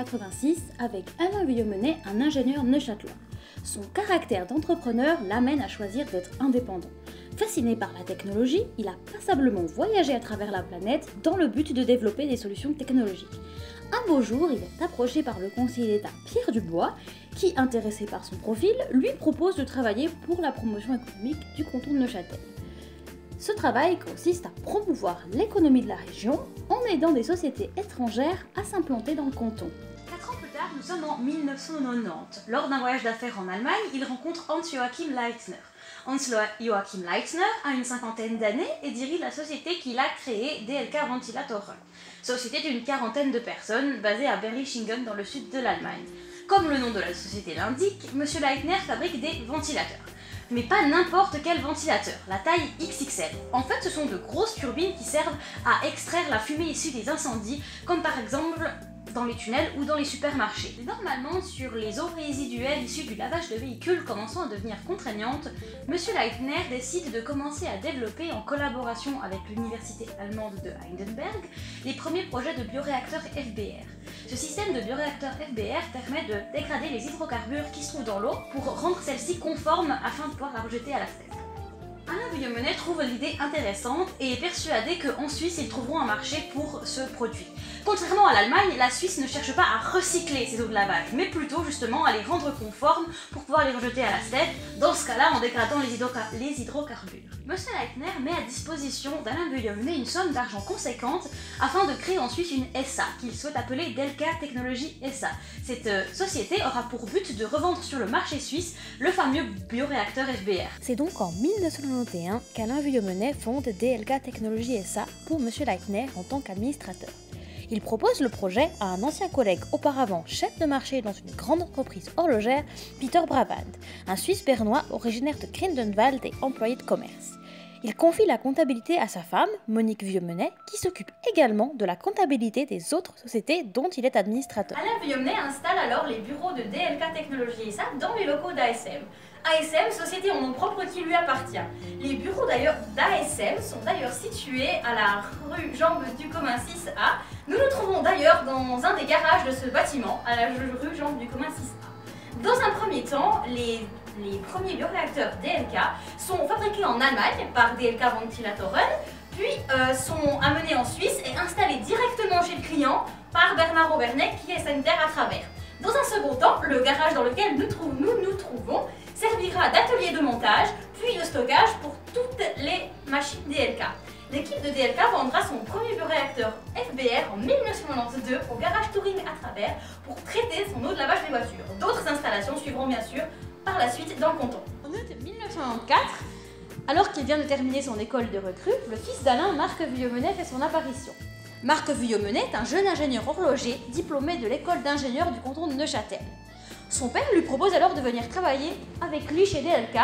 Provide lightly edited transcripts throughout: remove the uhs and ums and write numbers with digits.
1986 avec Alain Vuillemenet, un ingénieur neuchâtelois. Son caractère d'entrepreneur l'amène à choisir d'être indépendant. Fasciné par la technologie, il a passablement voyagé à travers la planète dans le but de développer des solutions technologiques. Un beau jour, il est approché par le conseiller d'État Pierre Dubois, qui, intéressé par son profil, lui propose de travailler pour la promotion économique du canton de Neuchâtel. Ce travail consiste à promouvoir l'économie de la région en aidant des sociétés étrangères à s'implanter dans le canton. 4 ans plus tard, nous sommes en 1990. Lors d'un voyage d'affaires en Allemagne, il rencontre Hans-Joachim Leitner. Hans-Joachim Leitner a une cinquantaine d'années et dirige la société qu'il a créée, DLK Ventilatoren. Société d'une quarantaine de personnes basée à Berlichingen dans le sud de l'Allemagne. Comme le nom de la société l'indique, M. Leitner fabrique des ventilateurs. Mais pas n'importe quel ventilateur, la taille XXL. En fait, ce sont de grosses turbines qui servent à extraire la fumée issue des incendies, comme par exemple dans les tunnels ou dans les supermarchés. Normalement, sur les eaux résiduelles issues du lavage de véhicules commençant à devenir contraignantes, M. Leitner décide de commencer à développer, en collaboration avec l'université allemande de Heidelberg, les premiers projets de bioréacteurs FBR. Ce système de bioréacteurs FBR permet de dégrader les hydrocarbures qui se trouvent dans l'eau pour rendre celle-ci conforme afin de pouvoir la rejeter à la fenêtre. Alain Vuillemenet trouve l'idée intéressante et est persuadé qu'en Suisse, ils trouveront un marché pour ce produit. Contrairement à l'Allemagne, la Suisse ne cherche pas à recycler ses eaux de lavage, mais plutôt justement à les rendre conformes pour pouvoir les rejeter à la Seine, dans ce cas-là en dégradant les hydrocarbures. Monsieur Leitner met à disposition d'Alain Vuillemenet une somme d'argent conséquente afin de créer en Suisse une SA, qu'il souhaite appeler Delka Technologie SA. Cette société aura pour but de revendre sur le marché suisse le fameux bioréacteur FBR. C'est donc en 1991 qu'Alain Vuillemenet fonde DLK Technologie SA pour M. Leitner en tant qu'administrateur. Il propose le projet à un ancien collègue auparavant chef de marché dans une grande entreprise horlogère, Peter Brabant, un Suisse bernois originaire de Grindenwald et employé de commerce. Il confie la comptabilité à sa femme, Monique Vuillemenet, qui s'occupe également de la comptabilité des autres sociétés dont il est administrateur. Alain Vuillemenet installe alors les bureaux de DLK Technologie SA dans les locaux d'ASM. ASM, société en nom propre qui lui appartient. Les bureaux d'ASM sont d'ailleurs situés à la rue Jean-du-Commun 6A. Nous nous trouvons d'ailleurs dans un des garages de ce bâtiment, à la rue Jean-du-Commun 6A. Dans un premier temps, les premiers bioréacteurs DLK sont fabriqués en Allemagne par DLK Ventilatoren, puis sont amenés en Suisse et installés directement chez le client par Bernard Auvernet qui est sanitaire à travers. Dans un second temps, le garage dans lequel nous nous trouvons servira d'atelier de montage, puis de stockage pour toutes les machines DLK. L'équipe de DLK vendra son premier bioréacteur FBR en 1992 au garage Touring à travers pour traiter son eau de lavage des voitures. D'autres installations suivront bien sûr par la suite dans le canton. En août 1994, alors qu'il vient de terminer son école de recrue, le fils d'Alain, Marc Vuillemenet, fait son apparition. Marc Vuillemenet est un jeune ingénieur horloger diplômé de l'école d'ingénieurs du canton de Neuchâtel. Son père lui propose alors de venir travailler avec lui chez DLK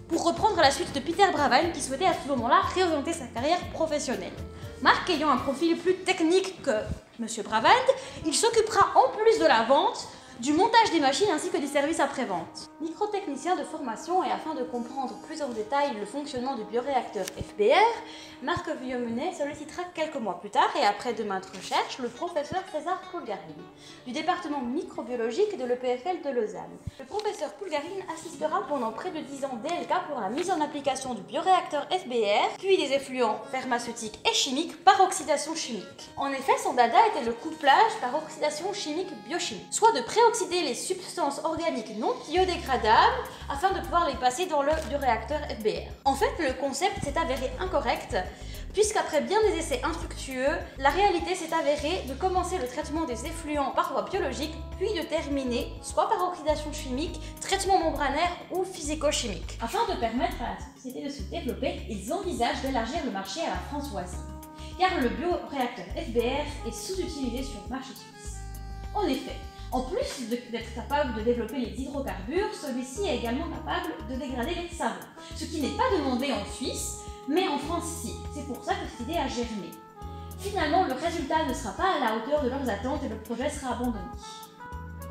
pour reprendre la suite de Peter Brabant qui souhaitait à ce moment-là réorienter sa carrière professionnelle. Marc ayant un profil plus technique que M. Brabant, il s'occupera en plus de la vente, du montage des machines ainsi que des services après-vente. Microtechnicien de formation et afin de comprendre plus en détail le fonctionnement du bioréacteur FBR, Marc Vuillemenet sollicitera quelques mois plus tard et après de maintes recherches le professeur César Poulgarine du département microbiologique de l'EPFL de Lausanne. Le professeur Poulgarine assistera pendant près de 10 ans DLK pour la mise en application du bioréacteur FBR, puis des effluents pharmaceutiques et chimiques par oxydation chimique. En effet, son dada était le couplage par oxydation chimique biochimique, soit de préoxyder les substances organiques non biodégradables afin de pouvoir les passer dans le bioréacteur FBR. En fait, le concept s'est avéré incorrect puisqu'après bien des essais infructueux, la réalité s'est avérée de commencer le traitement des effluents par voie biologique puis de terminer soit par oxydation chimique, traitement membranaire ou physico-chimique. Afin de permettre à la société de se développer, ils envisagent d'élargir le marché à la françoisie car le bioréacteur FBR est sous-utilisé sur le marché suisse. En effet, en plus d'être capable de développer les hydrocarbures, celui-ci est également capable de dégrader les savons, ce qui n'est pas demandé en Suisse, mais en France si. C'est pour ça que cette idée a germé. Finalement, le résultat ne sera pas à la hauteur de leurs attentes et le projet sera abandonné.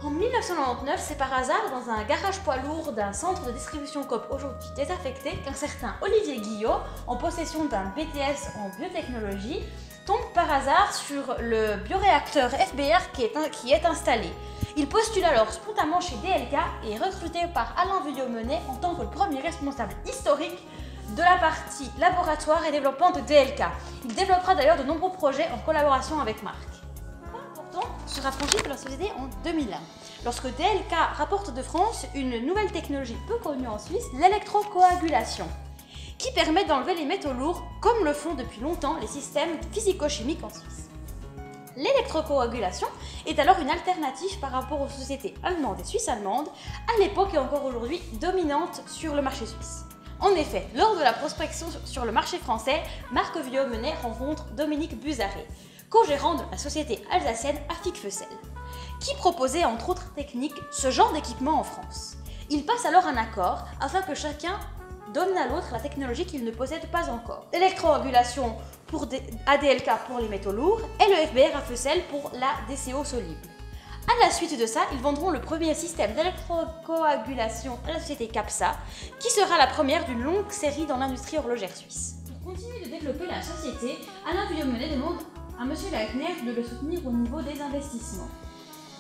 En 1999, c'est par hasard dans un garage poids lourd d'un centre de distribution Coop aujourd'hui désaffecté qu'un certain Olivier Guillot, en possession d'un BTS en biotechnologie, tombe par hasard sur le bioréacteur FBR qui est installé. Il postule alors spontanément chez DLK et est recruté par Alain Vuillaumenet en tant que le premier responsable historique de la partie laboratoire et développement de DLK. Il développera d'ailleurs de nombreux projets en collaboration avec Marc. Sera franchi par la société en 2001, lorsque DLK rapporte de France une nouvelle technologie peu connue en Suisse, l'électrocoagulation, qui permet d'enlever les métaux lourds, comme le font depuis longtemps les systèmes physico-chimiques en Suisse. L'électrocoagulation est alors une alternative par rapport aux sociétés allemandes et suisses-allemandes, à l'époque et encore aujourd'hui dominantes sur le marché suisse. En effet, lors de la prospection sur le marché français, Marc Vuillaumenet rencontre Dominique Buzaret, co-gérant de la société alsacienne Afik Feussel, qui proposait entre autres techniques ce genre d'équipement en France. Ils passent alors un accord afin que chacun donne à l'autre la technologie qu'il ne possède pas encore. L'électrocoagulation pour ADLK pour les métaux lourds et le FBR à Feussel pour la DCO soluble. À la suite de ça, ils vendront le premier système d'électrocoagulation à la société CAPSA, qui sera la première d'une longue série dans l'industrie horlogère suisse. Pour continuer de développer la société, Alain Vuillaumenet demande à M. Leitner de le soutenir au niveau des investissements.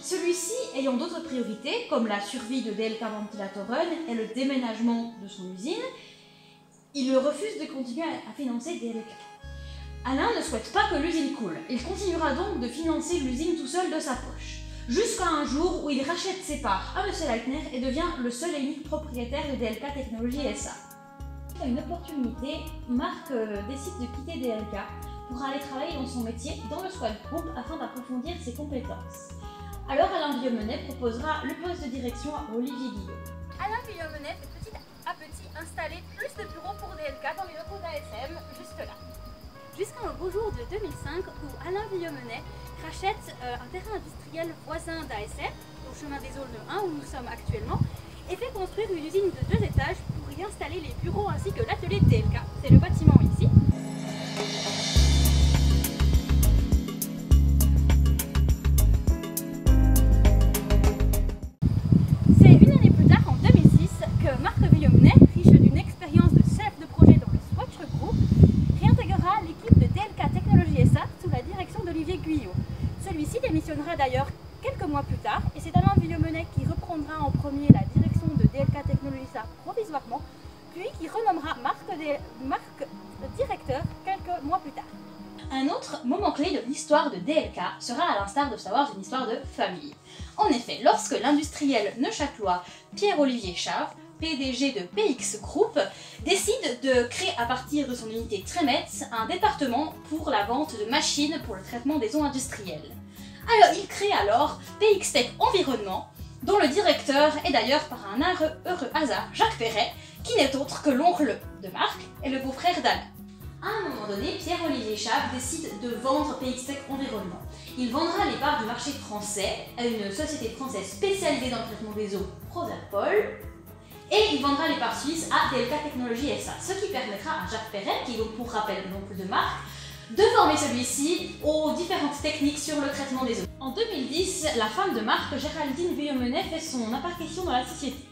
Celui-ci ayant d'autres priorités, comme la survie de DLK Ventilatoren et le déménagement de son usine, il refuse de continuer à financer DLK. Alain ne souhaite pas que l'usine coule. Il continuera donc de financer l'usine tout seul de sa poche, jusqu'à un jour où il rachète ses parts à M. Leitner et devient le seul et unique propriétaire de DLK Technologies SA. À une opportunité, Marc décide de quitter DLK pour aller travailler dans son métier dans le Squad Group afin d'approfondir ses compétences. Alors Alain Vuillaumenet proposera le poste de direction à Olivier Guillot. Alain Vuillaumenet fait petit à petit installer plus de bureaux pour DLK dans les locaux d'ASM, juste là. Jusqu'à un beau jour de 2005 où Alain Vuillaumenet rachète un terrain industriel voisin d'ASM, au chemin des Aulnes 1 où nous sommes actuellement, et fait construire une usine de 2 étages pour y installer les bureaux ainsi que l'atelier de DLK. C'est le bâtiment ici. C'est une année plus tard, en 2006, que Marc Vuillaumenet, riche d'une expérience de chef de projet dans le Swatch Group, réintégrera l'équipe de DLK Technologies SA sous la direction d'Olivier Guyot. Celui-ci démissionnera d'ailleurs quelques mois plus tard et c'est Alain Vuillaumenet qui reprendra en premier la direction de DLK Technologies SA provisoirement, puis qui renommera Marc directeur quelques mois plus tard. Un autre moment clé de l'histoire de DLK sera à l'instar de savoir une histoire de famille. En effet, lorsque l'industriel neuchâtelois Pierre-Olivier Chave, PDG de PX Group, décide de créer à partir de son unité Trémetz un département pour la vente de machines pour le traitement des eaux industrielles. Alors, il crée alors PX Tech Environnement, dont le directeur est d'ailleurs par un heureux hasard Jacques Perret, qui n'est autre que l'oncle de Marc et le beau-frère d'Alain. À un moment donné, Pierre-Olivier Chave décide de vendre PX Tech Environnement. Il vendra les parts du marché français à une société française spécialisée dans le traitement des eaux, Proserpol, et il vendra les parts suisses à DLK Technologies SA, ce qui permettra à Jacques Perret, qui est donc pour rappel l'oncle de Marc, de former celui-ci aux différentes techniques sur le traitement des eaux. En 2010, la femme de Marc, Géraldine Vuillaumenet, fait son apparition dans la société.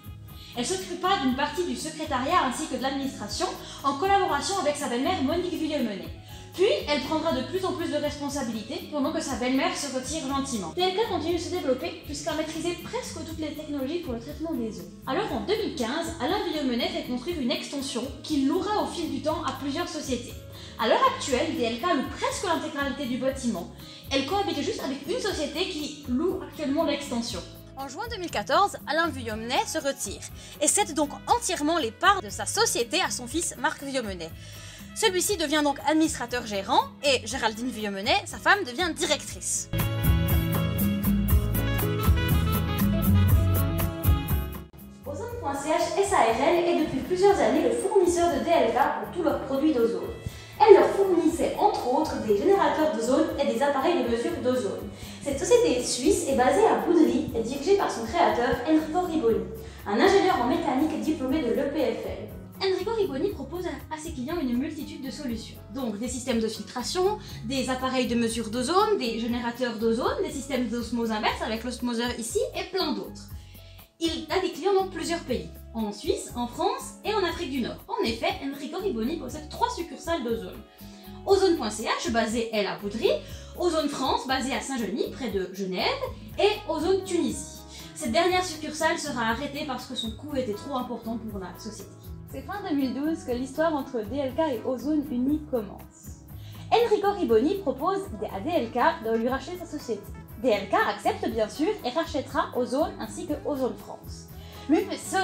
Elle s'occupa d'une partie du secrétariat ainsi que de l'administration en collaboration avec sa belle-mère Monique Vuillaumenet. Puis, elle prendra de plus en plus de responsabilités pendant que sa belle-mère se retire gentiment. DLK continue de se développer jusqu'à maîtriser presque toutes les technologies pour le traitement des eaux. Alors en 2015, Alain Vuillaumenet fait construire une extension qu'il louera au fil du temps à plusieurs sociétés. À l'heure actuelle, DLK loue presque l'intégralité du bâtiment. Elle cohabite juste avec une société qui loue actuellement l'extension. En juin 2014, Alain Vuillaumenet se retire et cède donc entièrement les parts de sa société à son fils Marc Vuillaumenet. Celui-ci devient donc administrateur gérant et Géraldine Vuillaumenet, sa femme, devient directrice. Ozone.ch SARL est depuis plusieurs années le fournisseur de DLK pour tous leurs produits d'ozone. Elle leur fournissait entre autres des générateurs d'ozone et des appareils de mesure d'ozone. Cette société suisse est basée à Boudry et dirigée par son créateur Enrico Riboni, un ingénieur en mécanique diplômé de l'EPFL. Enrico Riboni propose à ses clients une multitude de solutions, donc des systèmes de filtration, des appareils de mesure d'ozone, des générateurs d'ozone, des systèmes d'osmose inverse avec l'osmoseur ici et plein d'autres. Il a des clients dans plusieurs pays, en Suisse, en France et en Afrique du Nord. En effet, Enrico Riboni possède 3 succursales d'ozone. Ozone.ch, basé elle à Poudry, Ozone France, basé à Saint-Genis, près de Genève, et Ozone Tunisie. Cette dernière succursale sera arrêtée parce que son coût était trop important pour la société. C'est fin 2012 que l'histoire entre DLK et Ozone Uni commence. Enrico Riboni propose à DLK de lui racheter sa société. DLK accepte bien sûr et rachètera Ozone ainsi que Ozone France.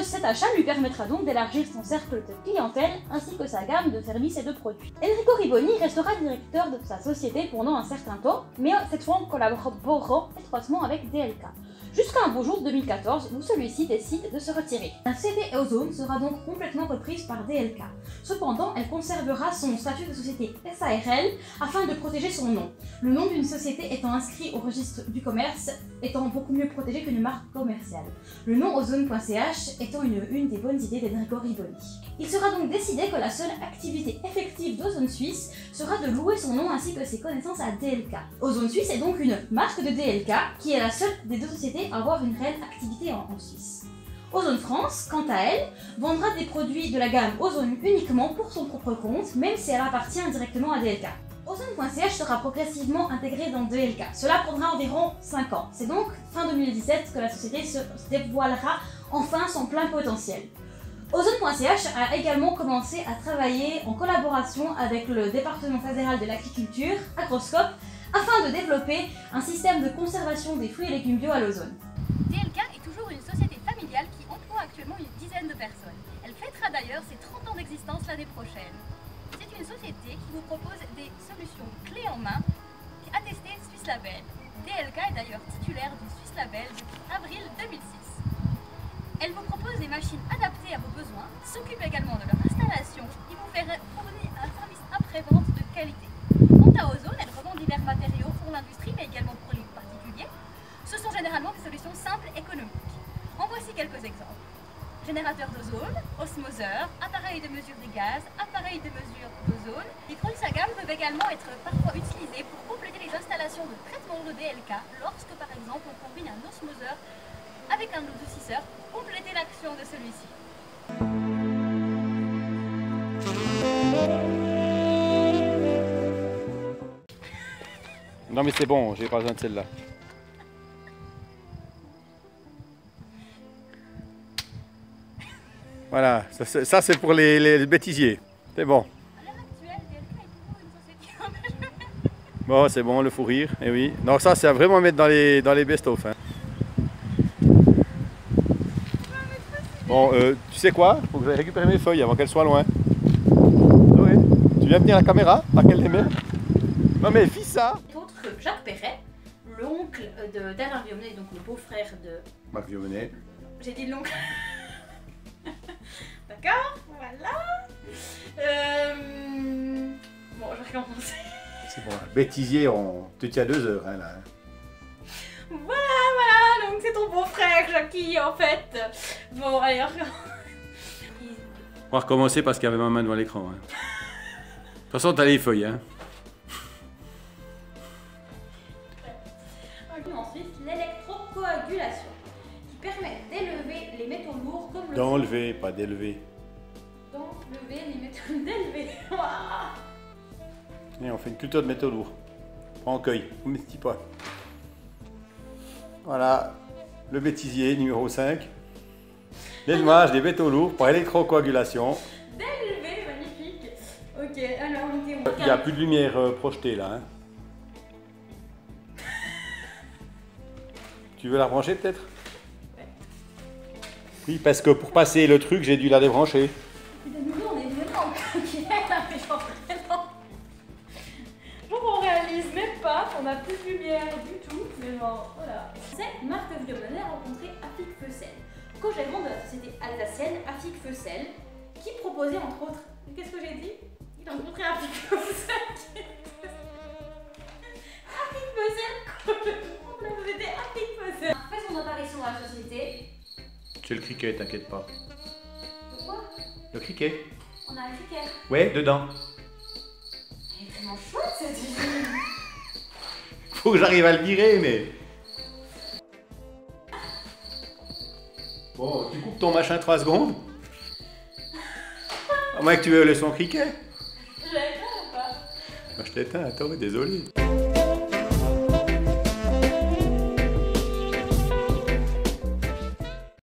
Cet achat lui permettra donc d'élargir son cercle de clientèle ainsi que sa gamme de services et de produits. Enrico Riboni restera directeur de sa société pendant un certain temps, mais cette fois en collaborant étroitement avec DLK. Jusqu'à un beau jour 2014 où celui-ci décide de se retirer. La société Ozone sera donc complètement reprise par DLK. Cependant, elle conservera son statut de société SARL afin de protéger son nom. Le nom d'une société étant inscrit au registre du commerce étant beaucoup mieux protégé qu'une marque commerciale. Le nom Ozone.ch étant une des bonnes idées d'Enrico Riboni. Il sera donc décidé que la seule activité effective d'Ozone Suisse sera de louer son nom ainsi que ses connaissances à DLK. Ozone Suisse est donc une marque de DLK qui est la seule des deux sociétés à avoir une réelle activité en Suisse. Ozone France, quant à elle, vendra des produits de la gamme Ozone uniquement pour son propre compte, même si elle appartient directement à DLK. Ozone.ch sera progressivement intégré dans DLK. Cela prendra environ 5 ans. C'est donc fin 2017 que la société se dévoilera enfin son plein potentiel. Ozone.ch a également commencé à travailler en collaboration avec le département fédéral de l'agriculture, Agroscope, afin de développer un système de conservation des fruits et légumes bio à l'ozone. DLK est toujours une société familiale qui emploie actuellement une dizaine de personnes. Elle fêtera d'ailleurs ses 30 ans d'existence l'année prochaine. C'est une société qui vous propose des solutions clés en main attestées Swiss Label. DLK est d'ailleurs titulaire du Swiss Label depuis avril 2006. Elle vous propose des machines adaptées à vos besoins, s'occupe également de leur installation et vous fournit un service après-vente de qualité. Quant à Ozone, elle revend divers matériaux pour l'industrie mais également pour les particuliers. Ce sont généralement des solutions simples et économiques. En voici quelques exemples. Générateur d'ozone, osmoseur, appareil de mesure des gaz, appareil de mesure d'ozone. Les produits de sa gamme peuvent également être parfois utilisés pour compléter les installations de traitement de DLK lorsque par exemple on combine un osmoseur avec un adoucisseur pour compléter l'action de celui-ci. Non mais c'est bon, j'ai pas besoin de celle-là. Voilà, ça c'est pour les bêtisiers. C'est bon. À l'heure actuelle, DLK est toujours une société. Bon, c'est bon, le fou rire, et oui. Non, ça c'est à vraiment mettre dans les best-of. Hein. Bon, tu sais quoi? Il faut que j'aille récupérer mes feuilles avant qu'elles soient loin. Oui. Tu viens venir à la caméra, par qu'elle les met? Non mais fais ça! Autre Jacques Perret, l'oncle d'Alain Viomenet, donc le beau-frère de... Marc Viomenet. J'ai dit l'oncle. D'accord, voilà. Bon, je vais recommencer. C'est bon, bêtisier, on te tient 2 heures hein, là. Voilà, donc c'est ton beau-frère, Jackie, en fait. Bon, allez, On va recommencer parce qu'il y avait ma main devant l'écran. Hein. De toute façon, t'as les feuilles. Hein. Ensuite, l'électrocoagulation, qui permet d'élever les métaux lourds comme le... D'enlever, pas d'élever. D'enlever les métaux... d'élever. Et on fait une culture de métaux lourds. En cueil, on ne dit pas. Voilà, le bêtisier numéro 5. L'élevage des métaux lourds pour électrocoagulation. D'élever, magnifique. Ok, alors on était... Il n'y a plus de lumière projetée là. Hein. Tu veux la brancher peut-être? Ouais. Oui, parce que pour passer le truc, j'ai dû la débrancher. De nouveau, on est vraiment tranquille, là, mais genre vraiment... Genre on réalise même pas qu'on n'a plus de lumière du tout, mais bon, voilà. C'est Marc Viomenet a rencontré Afik Feussel, co-gérant de la société alsacienne Afik Feussel, qui proposait entre autres... Qu'est-ce que j'ai dit? Il a rencontré Afik Feussel. Afik Feussel, la société Afik Feussel. Fait son apparition dans la société. C'est le criquet, t'inquiète pas. Pourquoi? Le criquet? On a un criquet. Ouais, dedans. Elle est vraiment chouette cette usine. Faut que j'arrive à le virer, mais... Bon, tu coupes ton machin 3 secondes. À moins que tu veuilles le son criquet. J'avais peur ou pas? Je t'ai éteint, attends, désolé.